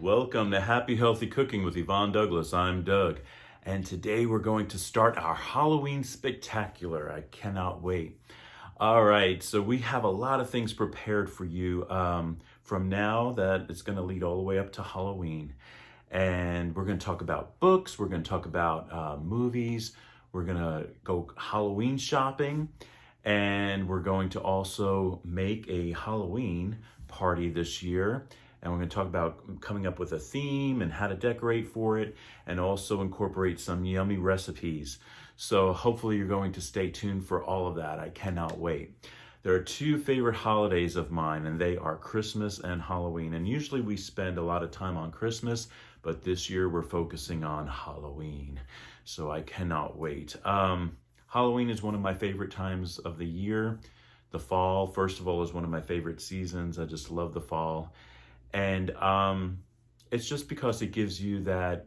Welcome to Happy Healthy Cooking with Yvonne Douglas. I'm Doug, and today we're going to start our Halloween Spectacular. I cannot wait. All right, so we have a lot of things prepared for you from now that it's going to lead all the way up to Halloween. And we're going to talk about books, we're going to talk about movies, we're going to go Halloween shopping, and we're going to also make a Halloween party this year. And we're going to talk about coming up with a theme and how to decorate for it, and also incorporate some yummy recipes. So hopefully you're going to stay tuned for all of that. I cannot wait. There are two favorite holidays of mine, and they are Christmas and Halloween. And usually we spend a lot of time on Christmas, but this year we're focusing on Halloween. So I cannot wait. Halloween is one of my favorite times of the year. The fall, first of all, is one of my favorite seasons. I just love the fall. And it's just because it gives you that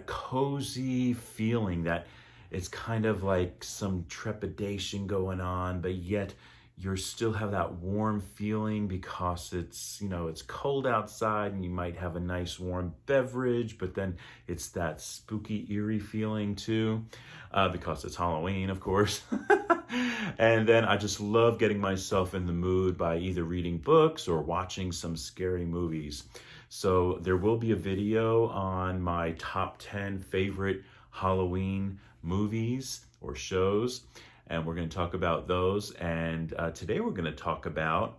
cozy feeling, that it's kind of like some trepidation going on, but yet you still have that warm feeling because it's cold outside, and you might have a nice warm beverage, but then it's that spooky, eerie feeling too, because it's Halloween, of course. And then I just love getting myself in the mood by either reading books or watching some scary movies. So there will be a video on my top 10 favorite Halloween movies or shows, and we're going to talk about those. And today we're going to talk about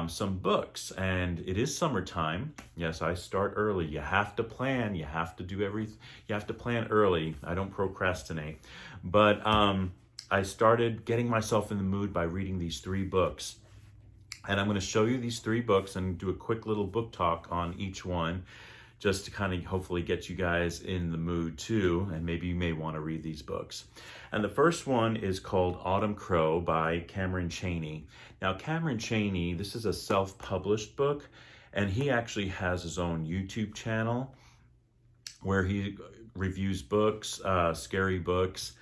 some books. And it is summertime. Yes, I start early. You have to plan. You have to do everything. You have to plan early. I don't procrastinate. But I started getting myself in the mood by reading these 3 books. And I'm going to show you these 3 books and do a quick little book talk on each one, just to kind of hopefully get you guys in the mood too. And maybe you may want to read these books. And the first one is called Autumn Crow by Cameron Chaney. Now, Cameron Chaney, this is a self-published book, and he actually has his own YouTube channel where he reviews books, scary books,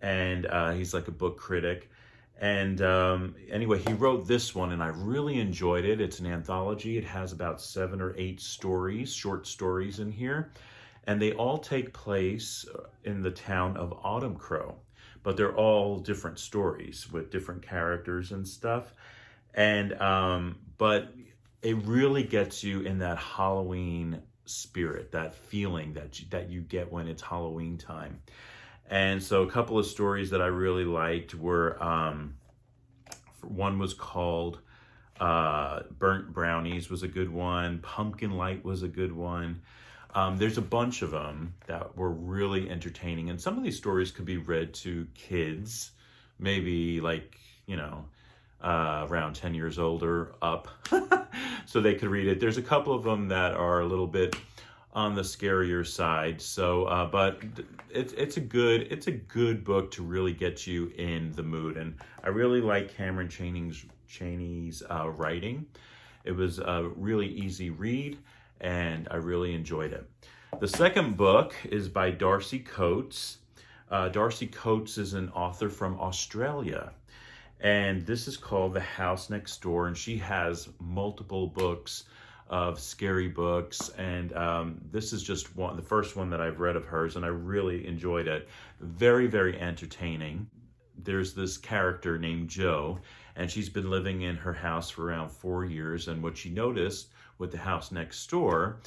and he's like a book critic. And anyway, he wrote this one, and I really enjoyed it. It's an anthology. It has about 7 or 8 stories, short stories in here, and they all take place in the town of Autumn Crow, but they're all different stories with different characters and stuff. And but it really gets you in that Halloween spirit, that feeling that you get when it's Halloween time. And so a couple of stories that I really liked were, one was called Burnt Brownies was a good one. Pumpkin Light was a good one. There's a bunch of them that were really entertaining. And some of these stories could be read to kids, maybe like, around 10 years old or up, so they could read it. There's a couple of them that are a little bit on the scarier side. So, but it's a good book to really get you in the mood. And I really like Cameron Chaney's writing. It was a really easy read, and I really enjoyed it. The second book is by Darcy Coates. Darcy Coates is an author from Australia, and this is called The House Next Door, and she has multiple books of scary books, and this is just the first one that I've read of hers, and I really enjoyed it. Very, very entertaining. There's this character named Jo, and she's been living in her house for around 4 years, and what she noticed with the house next door,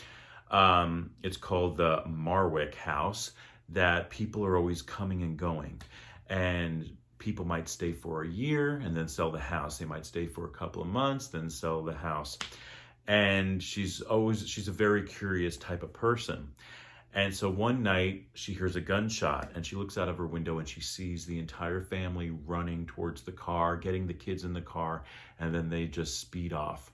it's called the Marwick House, that people are always coming and going, and people might stay for a year and then sell the house. They might stay for a couple of months, then sell the house. And she's a very curious type of person. And so one night she hears a gunshot, and she looks out of her window and she sees the entire family running towards the car, getting the kids in the car, and then they just speed off.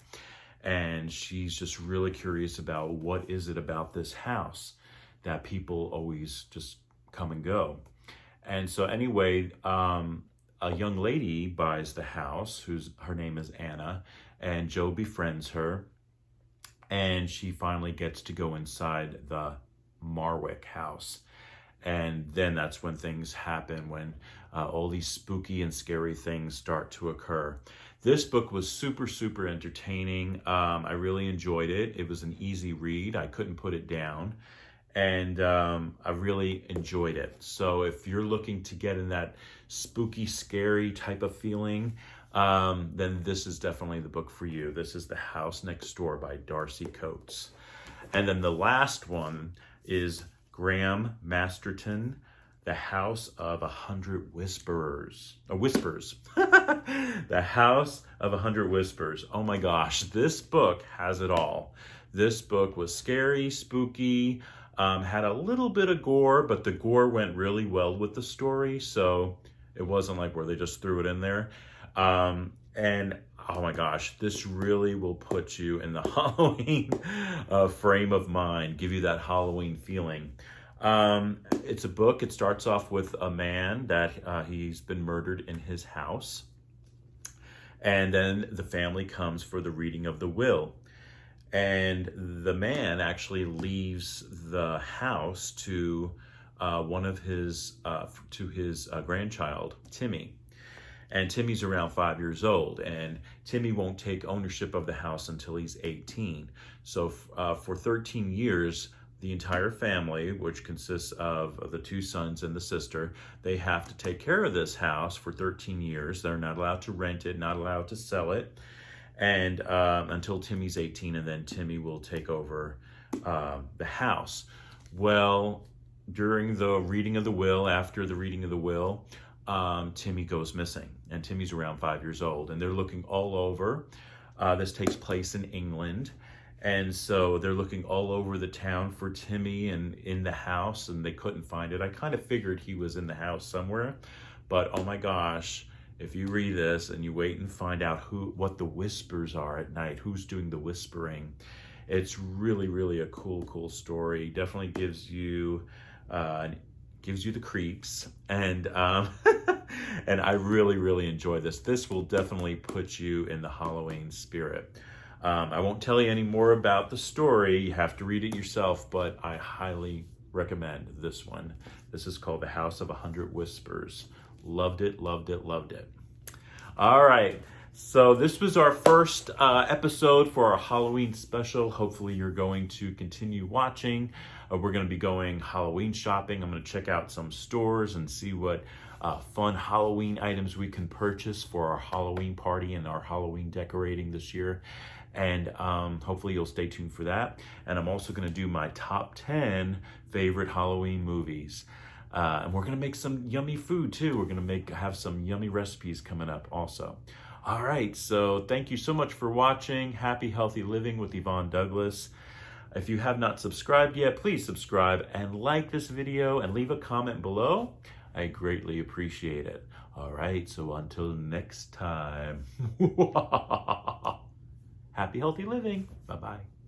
And she's just really curious about what is it about this house that people always just come and go. And so anyway, a young lady buys the house, her name is Anna, and Jo befriends her. And she finally gets to go inside the Marwick house. And then that's when things happen, when all these spooky and scary things start to occur. This book was super, super entertaining. I really enjoyed it. It was an easy read. I couldn't put it down. And I really enjoyed it. So if you're looking to get in that spooky, scary type of feeling, then this is definitely the book for you. This is The House Next Door by Darcy Coates. And then the last one is Graham Masterton, The House of 100 Whispers. The House of 100 Whispers. Oh my gosh, this book has it all. This book was scary, spooky, had a little bit of gore, but the gore went really well with the story, so it wasn't like where they just threw it in there. And oh my gosh, this really will put you in the Halloween frame of mind, give you that Halloween feeling. It's a book. It starts off with a man that he's been murdered in his house. And then the family comes for the reading of the will. And the man actually leaves the house to his grandchild, Timmy. And Timmy's around 5 years old, and Timmy won't take ownership of the house until he's 18. So for 13 years, the entire family, which consists of the 2 sons and the sister, they have to take care of this house for 13 years. They're not allowed to rent it, not allowed to sell it, and until Timmy's 18, and then Timmy will take over the house. Well, during the reading of the will, after the reading of the will, Timmy goes missing, and Timmy's around 5 years old, and they're looking all over. This takes place in England, and so they're looking all over the town for Timmy and in the house, and they couldn't find it. I kind of figured he was in the house somewhere, but oh my gosh, if you read this and you wait and find out what the whispers are at night, who's doing the whispering, it's really, really a cool story. Definitely gives you the creeps, and and I really enjoy this. This will definitely put you in the Halloween spirit. I won't tell you any more about the story. You have to read it yourself, but I highly recommend this one. This is called The House of 100 Whispers. Loved it. All right, so this was our first episode for our Halloween special. Hopefully you're going to continue watching. We're going to be going Halloween shopping. I'm going to check out some stores and see what fun Halloween items we can purchase for our Halloween party and our Halloween decorating this year. And hopefully you'll stay tuned for that. And I'm also going to do my top 10 favorite Halloween movies. And we're going to make some yummy food too. We're going to have some yummy recipes coming up also. All right, so thank you so much for watching. Happy Healthy Living with Yvonne Douglas. If you have not subscribed yet, please subscribe and like this video and leave a comment below. I greatly appreciate it. All right, so until next time. Happy Healthy Living. Bye-bye.